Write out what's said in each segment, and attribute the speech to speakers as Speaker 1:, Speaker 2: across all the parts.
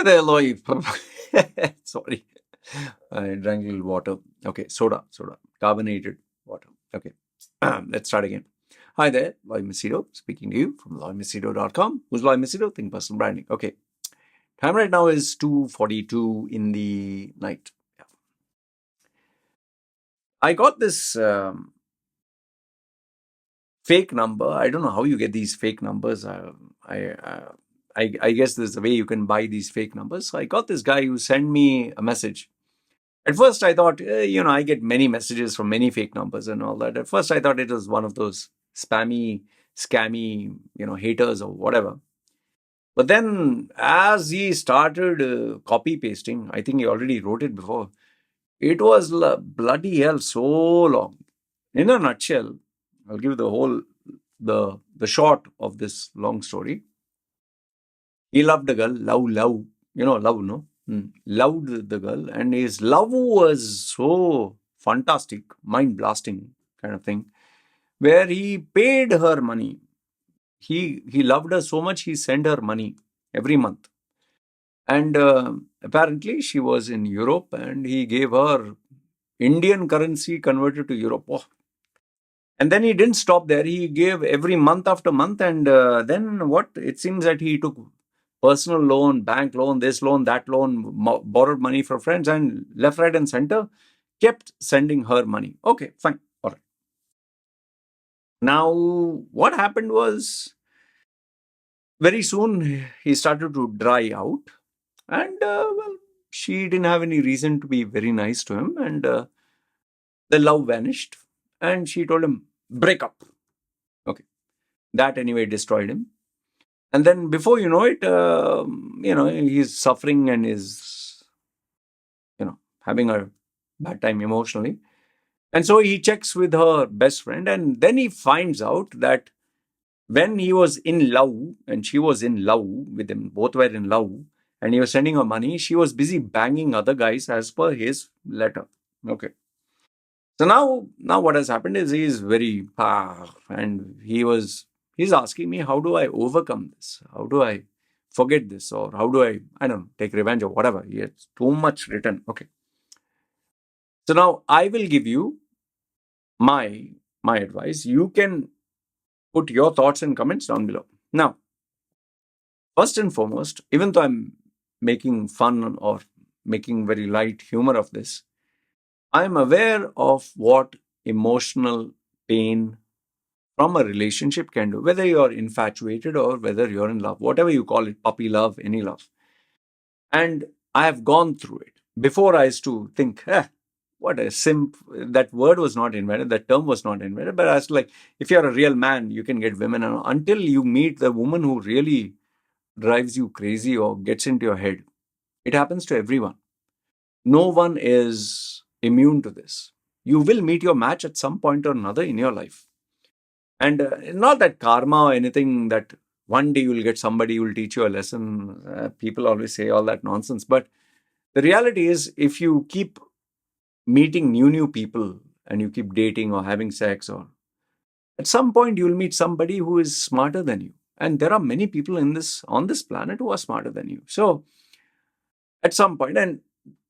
Speaker 1: Hi there, Loy. Sorry. I drank a little water. Okay, soda, carbonated water. Okay, let's start again. Hi there, Loy Machedo, speaking to you from loymachedo.com. Who's Loy Machedo? Think Personal Branding. Okay, time right now is 2:42 in the night. Yeah. I got this fake number. I don't know how you get these fake numbers. I guess there's a way you can buy these fake numbers. So I got this guy who sent me a message. At first, I thought, I get many messages from many fake numbers and all that. At first, I thought it was one of those spammy, scammy, haters or whatever. But then, as he started copy pasting, I think he already wrote it before. It was bloody hell so long. In a nutshell, I'll give the short of this long story. He loved a girl, love, love, no? Loved the girl, and his love was so fantastic, mind blasting kind of thing, where he paid her money. He loved her so much he sent her money every month, and apparently she was in Europe, and he gave her Indian currency converted to Europe. Oh. And then he didn't stop there. He gave every month after month, and then what? It seems that he took personal loan, bank loan, this loan, that loan, borrowed money from friends, and left, right, and center, kept sending her money. Okay, fine. All right. Now, what happened was very soon he started to dry out, and she didn't have any reason to be very nice to him, and the love vanished, and she told him, break up. Okay. That anyway destroyed him. And then before you know it, he's suffering and is, having a bad time emotionally. And so he checks with her best friend, and then he finds out that when he was in love and she was in love with him, both were in love, and he was sending her money, she was busy banging other guys as per his letter. Okay. So now what has happened is he is very, and he's asking me, how do I overcome this? How do I forget this? Or how do I don't know, take revenge or whatever? He has too much written. Okay. So now I will give you my advice. You can put your thoughts and comments down below. Now, first and foremost, even though I'm making fun or making very light humor of this, I'm aware of what emotional pain from a relationship can do, whether you're infatuated or whether you're in love, whatever you call it, puppy love, any love. And I have gone through it. Before I used to think, what a simp, that word was not invented, that term was not invented, but I was like, if you're a real man, you can get women. And until you meet the woman who really drives you crazy or gets into your head, it happens to everyone. No one is immune to this. You will meet your match at some point or another in your life. And not that karma or anything that one day you'll get somebody who will teach you a lesson. People always say all that nonsense. But the reality is, if you keep meeting new people and you keep dating or having sex, or at some point you'll meet somebody who is smarter than you. And there are many people on this planet who are smarter than you. So at some point, and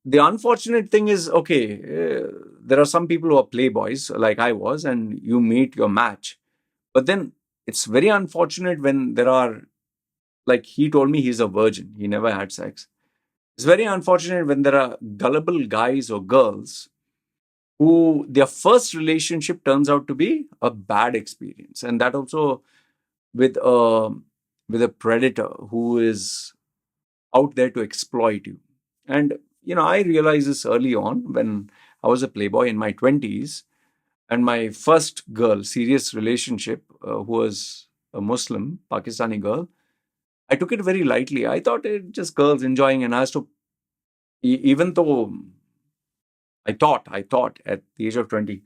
Speaker 1: the unfortunate thing is, there are some people who are playboys like I was, and you meet your match. But then it's very unfortunate when there are, like he told me, he's a virgin. He never had sex. It's very unfortunate when there are gullible guys or girls who their first relationship turns out to be a bad experience. And that also with a predator who is out there to exploit you. And, I realized this early on when I was a playboy in my 20s. And my first girl, serious relationship, who was a Muslim, Pakistani girl, I took it very lightly. I thought it just girls enjoying, and I was to, even though I thought at the age of 20,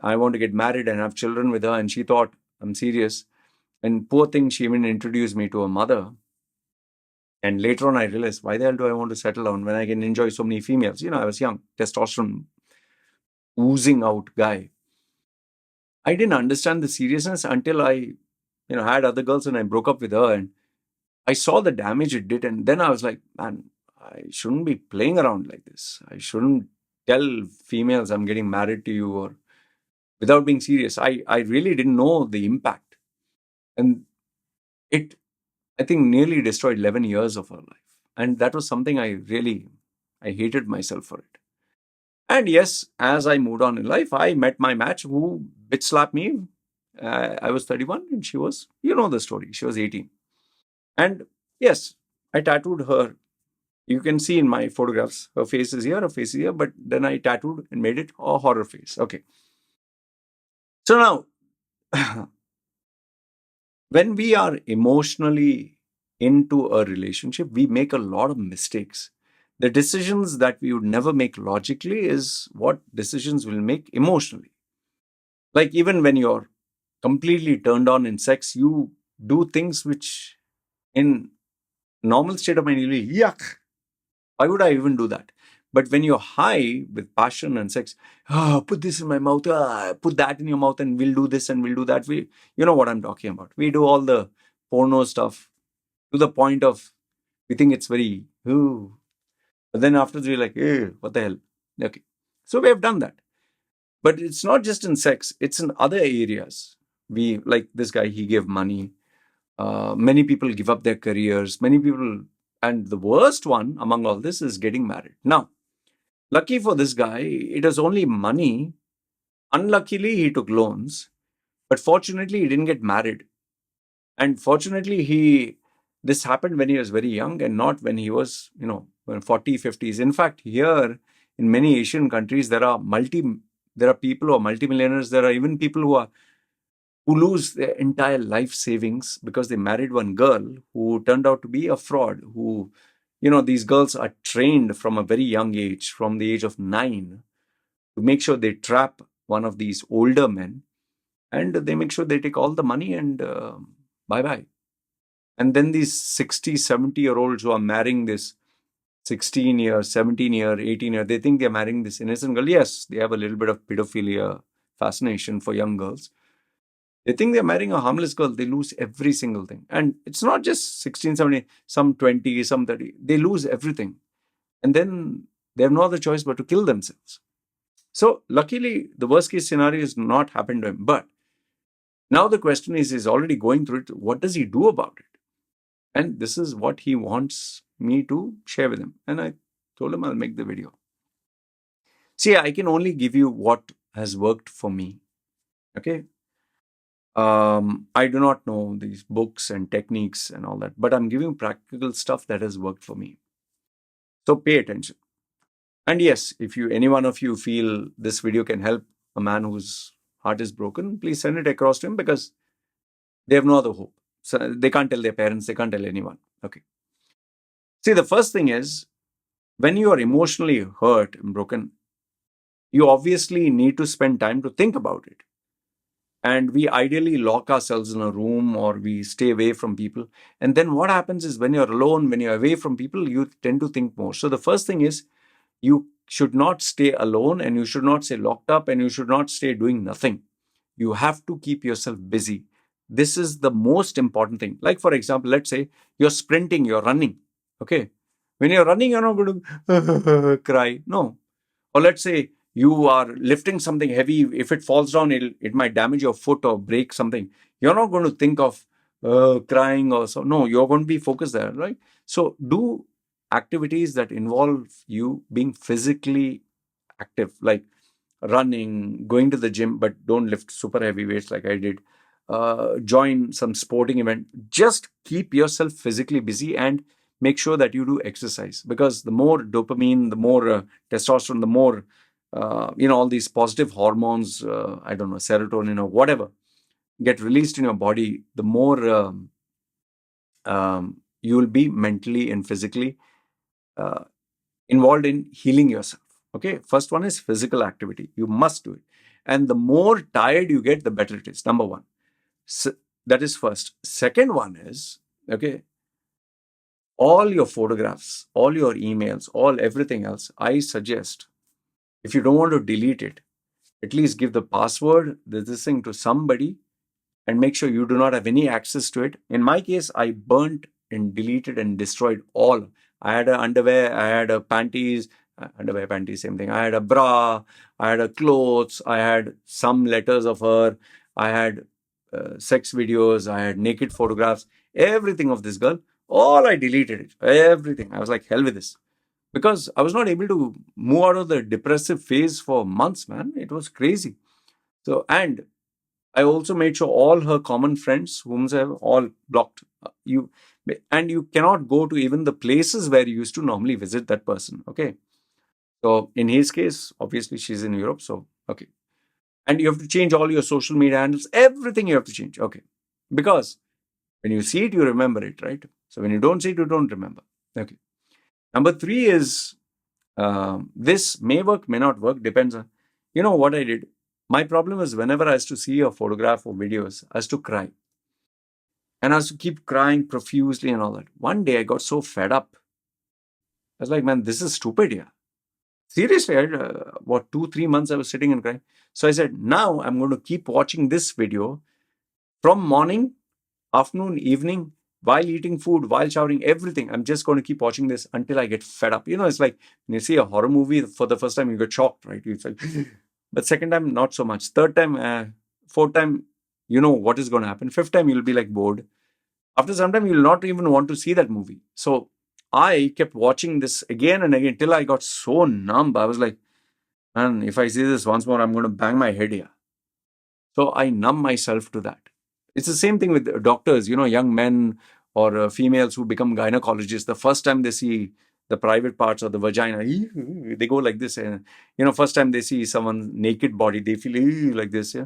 Speaker 1: I want to get married and have children with her, and she thought I'm serious. And poor thing, she even introduced me to a mother. And later on, I realized, why the hell do I want to settle down when I can enjoy so many females? I was young, testosterone oozing out guy. I didn't understand the seriousness until I, had other girls and I broke up with her, and I saw the damage it did. And then I was like, man, I shouldn't be playing around like this. I shouldn't tell females I'm getting married to you or without being serious. I really didn't know the impact. And it, I think, nearly destroyed 11 years of her life. And that was something I hated myself for it. And yes, as I moved on in life, I met my match who bitch slapped me. I was 31 and she was, you know the story, she was 18. And yes, I tattooed her. You can see in my photographs, her face is here, her face is here, but then I tattooed and made it a horror face. Okay. So now, when we are emotionally into a relationship, we make a lot of mistakes. The decisions that we would never make logically is what decisions we'll make emotionally. Like even when you're completely turned on in sex, you do things which in normal state of mind, you'll be, yuck, why would I even do that? But when you're high with passion and sex, put this in my mouth, put that in your mouth, and we'll do this and we'll do that. You know what I'm talking about. We do all the porno stuff to the point of we think it's very, ooh. But then afterwards we're like, what the hell? Okay. So we have done that. But it's not just in sex, it's in other areas. We, like this guy, he gave money. Many people give up their careers. Many people, and the worst one among all this is getting married. Now, lucky for this guy, it was only money. Unluckily, he took loans. But fortunately, he didn't get married. And fortunately, this happened when he was very young and not when he was, 40, 50s. In fact, here in many Asian countries, there are people who are multimillionaires. There are even people who lose their entire life savings because they married one girl who turned out to be a fraud. These girls are trained from a very young age, from the age of 9, to make sure they trap one of these older men, and they make sure they take all the money and bye-bye. And then these 60, 70-year-olds who are marrying this 16-year, 17-year, 18-year, they think they're marrying this innocent girl. Yes, they have a little bit of pedophilia fascination for young girls. They think they're marrying a harmless girl. They lose every single thing. And it's not just 16, 17, some 20, some 30. They lose everything. And then they have no other choice but to kill themselves. So luckily, the worst case scenario has not happened to him. But now the question is, he's already going through it. What does he do about it? And this is what he wants me to share with him. And I told him I'll make the video. See, I can only give you what has worked for me. Okay. I do not know these books and techniques and all that, but I'm giving practical stuff that has worked for me. So pay attention. And yes, if any one of you feel this video can help a man whose heart is broken, please send it across to him because they have no other hope. So they can't tell their parents, they can't tell anyone. Okay. See, the first thing is, when you are emotionally hurt and broken, you obviously need to spend time to think about it. And we ideally lock ourselves in a room or we stay away from people. And then what happens is when you're alone, when you're away from people, you tend to think more. So the first thing is, you should not stay alone and you should not stay locked up and you should not stay doing nothing. You have to keep yourself busy. This is the most important thing. Like, for example, let's say you're sprinting, you're running. Okay. When you're running, you're not going to cry. No. Or let's say you are lifting something heavy. If it falls down, it might damage your foot or break something. You're not going to think of crying or so. No, you're going to be focused there, right? So do activities that involve you being physically active, like running, going to the gym, but don't lift super heavy weights like I did. Join some sporting event. Just keep yourself physically busy and make sure that you do exercise, because the more dopamine, the more testosterone, the more all these positive hormones, serotonin or whatever, get released in your body, the more you will be mentally and physically involved in healing yourself. Okay, first one is physical activity. You must do it. And the more tired you get, the better it is. Number one. So that is first. Second one is, okay, all your photographs, all your emails, everything else, I suggest, if you don't want to delete it, at least give the password, this thing to somebody, and make sure you do not have any access to it. In my case, I burnt and deleted and destroyed all. I had a underwear, I had a panties, underwear, panties, same thing. I had a bra, I had a clothes, I had some letters of her, I had sex videos, I had naked photographs, everything of this girl. All I deleted it, everything. I was like, hell with this. Because I was not able to move out of the depressive phase for months, man. It was crazy. So, and I also made sure all her common friends, whom I have all blocked. You and you cannot go to even the places where you used to normally visit that person. Okay. So in his case, obviously she's in Europe. So okay. And you have to change all your social media handles, everything you have to change. Okay. Because when you see it, you remember it, right? So when you don't see it, you don't remember. Okay. Number three is this may work, may not work, depends on, you know what I did. My problem is whenever I used to see a photograph or videos, I used to cry. And I used to keep crying profusely and all that. One day I got so fed up. I was like, man, this is stupid here. Seriously, what, 2, 3 months I was sitting and crying. So I said, now I'm going to keep watching this video from morning, afternoon, evening, while eating food, while showering, everything. I'm just going to keep watching this until I get fed up. You know, it's like when you see a horror movie for the first time, you get shocked, right? It's like, but second time, not so much. Third time, fourth time, you know what is going to happen. Fifth time, you'll be like bored. After some time, you'll not even want to see that movie. So I kept watching this again and again till I got so numb. I was like, man, if I see this once more, I'm going to bang my head here. So I numb myself to that. It's the same thing with doctors, you know, young men or females who become gynecologists. The first time they see the private parts of the vagina, they go like this. And, you know, first time they see someone's naked body, they feel like this. Yeah.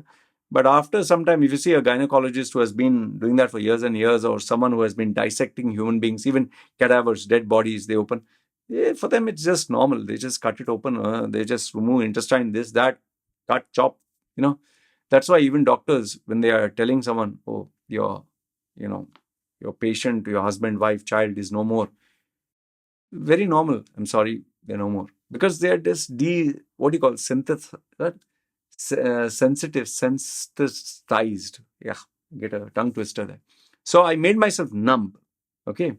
Speaker 1: But after some time, if you see a gynecologist who has been doing that for years and years, or someone who has been dissecting human beings, even cadavers, dead bodies, they open. For them, it's just normal. They just cut it open. They just remove intestine, this, that, cut, chop, you know. That's why even doctors, when they are telling someone, oh, you know, your patient, your husband, wife, child is no more, very normal. I'm sorry, they're no more. Because they are just what do you call, sensitive, sensitized. Yeah, get a tongue twister there. So I made myself numb. Okay.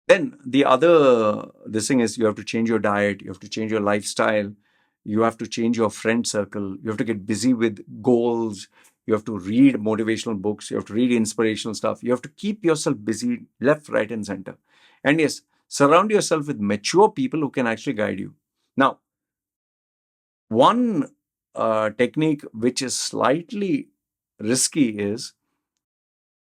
Speaker 1: Then the other, this thing is you have to change your diet, you have to change your lifestyle, you have to change your friend circle, you have to get busy with goals, you have to read motivational books, you have to read inspirational stuff, you have to keep yourself busy left, right, and center. And yes, surround yourself with mature people who can actually guide you. Now, one technique which is slightly risky is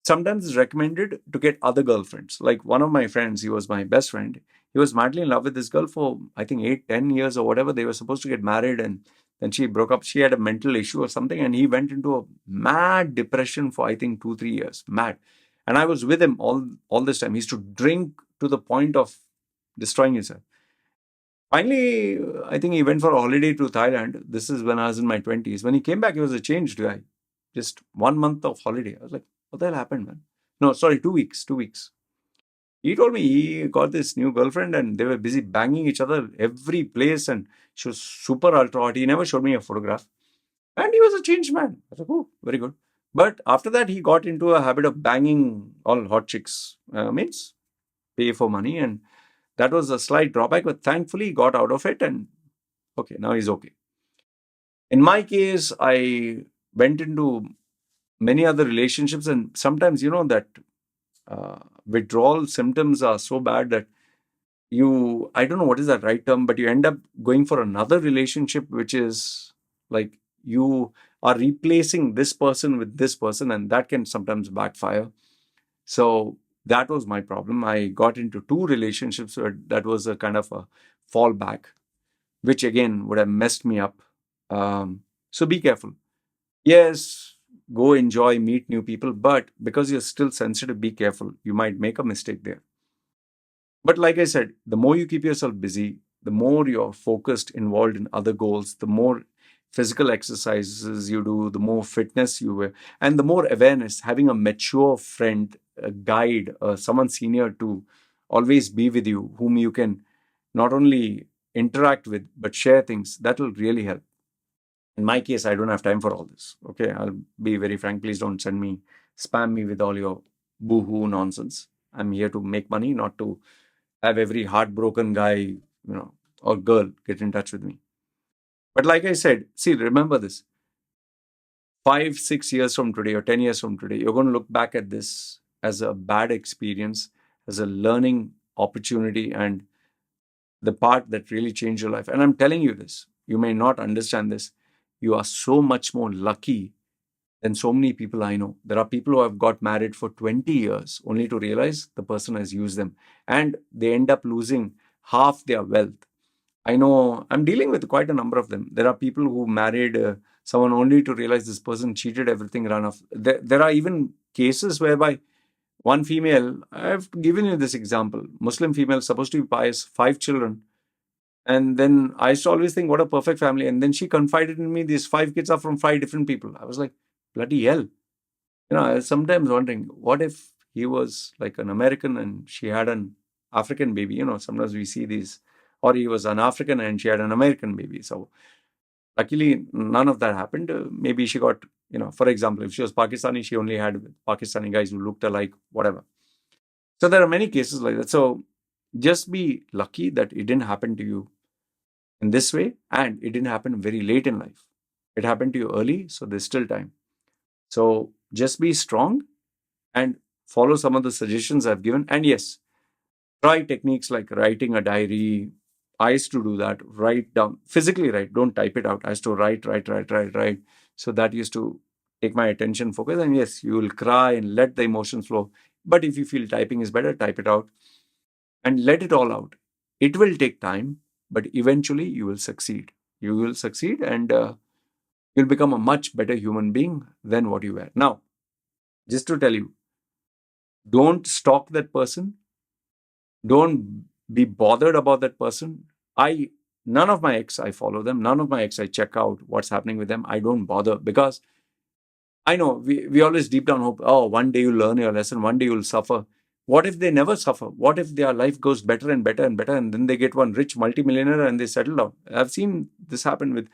Speaker 1: sometimes it's recommended to get other girlfriends. Like one of my friends, he was my best friend. He was madly in love with this girl for, I think, 8, 10 years or whatever. They were supposed to get married and then she broke up. She had a mental issue or something and he went into a mad depression for, I think, 2, 3 years. Mad. And I was with him all this time. He used to drink to the point of destroying himself. Finally, I think he went for a holiday to Thailand. This is when I was in my 20s. When he came back, he was a changed guy. Just 1 month of holiday. I was like, what the hell happened, man? No, sorry, 2 weeks. 2 weeks. He told me he got this new girlfriend and they were busy banging each other every place and she was super ultra hot. He never showed me a photograph. And he was a changed man. I was like, oh, very good. But after that, he got into a habit of banging all hot chicks. Means pay for money. And that was a slight drawback, but thankfully he got out of it and okay, now he's okay. In my case, I went into many other relationships and sometimes, you know, that withdrawal symptoms are so bad that I don't know what is that right term, but you end up going for another relationship, which is like you are replacing this person with this person and that can sometimes backfire. So that was my problem. I got into 2 relationships where that was a kind of a fallback, which again would have messed me up. So be careful. Yes, go enjoy, meet new people, but because you're still sensitive, be careful. You might make a mistake there. But like I said, the more you keep yourself busy, the more you're focused, involved in other goals, the more physical exercises you do, the more fitness you wear, and the more awareness, having a mature friend, a guide, someone senior to always be with you, whom you can not only interact with, but share things, that will really help. In my case, I don't have time for all this. Okay, I'll be very frank. Please don't spam me with all your boohoo nonsense. I'm here to make money, not to have every heartbroken guy, or girl get in touch with me. But like I said, see, remember this: 5, 6 years from today, or 10 years from today, you're going to look back at this as a bad experience, as a learning opportunity, and the part that really changed your life. And I'm telling you this, you may not understand this. You are so much more lucky than so many people I know. There are people who have got married for 20 years only to realize the person has used them, and they end up losing half their wealth. I know I'm dealing with quite a number of them. There are people who married someone only to realize this person cheated everything, run off. There are even cases whereby one female, I've given you this example, Muslim female, supposed to be pious, 5 children. And then I used to always think, what a perfect family. And then she confided in me, these 5 kids are from 5 different people. I was like, bloody hell. I was sometimes wondering, what if he was like an American and she had an African baby? Sometimes we see these, or he was an African and she had an American baby. So luckily, none of that happened. Maybe she got, for example, if she was Pakistani, she only had Pakistani guys who looked alike, whatever. So there are many cases like that. So just be lucky that it didn't happen to you in this way, and it didn't happen very late in life. It happened to you early, so there's still time. So just be strong and follow some of the suggestions I've given. And yes, try techniques like writing a diary. I used to do that. Write down, physically write, don't type it out. I used to write. So that used to take my attention focus. And yes, you will cry and let the emotions flow. But if you feel typing is better, type it out and let it all out. It will take time, but eventually you will succeed. You will succeed, and you'll become a much better human being than what you were. Now, just to tell you, don't stalk that person. Don't be bothered about that person. None of my ex, I follow them. None of my ex, I check out what's happening with them. I don't bother, because I know we always deep down hope, oh, one day you'll learn your lesson, one day you'll suffer. What if they never suffer? What if their life goes better and better and better, and then they get one rich multimillionaire and they settle down? I've seen this happen with,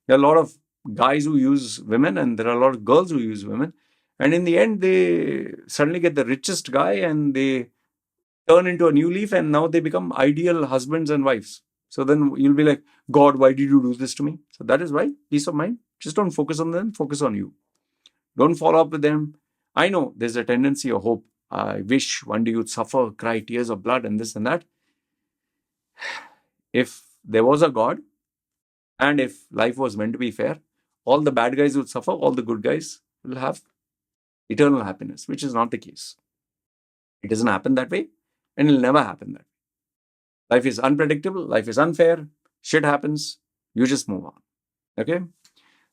Speaker 1: there are a lot of guys who use women, and there are a lot of girls who use women. And in the end, they suddenly get the richest guy and they turn into a new leaf, and now they become ideal husbands and wives. So then you'll be like, God, why did you do this to me? So that is why, peace of mind. Just don't focus on them, focus on you. Don't follow up with them. I know there's a tendency of hope. I wish one day you'd suffer, cry tears of blood and this and that. If there was a God, and if life was meant to be fair, all the bad guys would suffer, all the good guys will have eternal happiness, which is not the case. It doesn't happen that way, and it'll never happen that way. Life is unpredictable, life is unfair, shit happens, you just move on. Okay?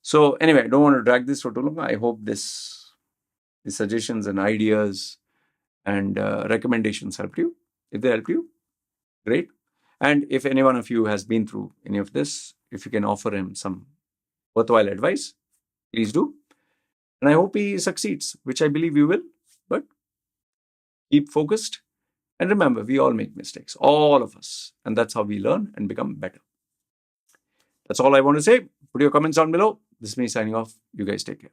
Speaker 1: So anyway, I don't want to drag this for too long. I hope the suggestions and ideas and recommendations helped you. If they help you, great. And if any one of you has been through any of this, if you can offer him some worthwhile advice, please do. And I hope he succeeds, which I believe you will. But keep focused. And remember, we all make mistakes, all of us. And that's how we learn and become better. That's all I want to say. Put your comments down below. This is me signing off. You guys take care.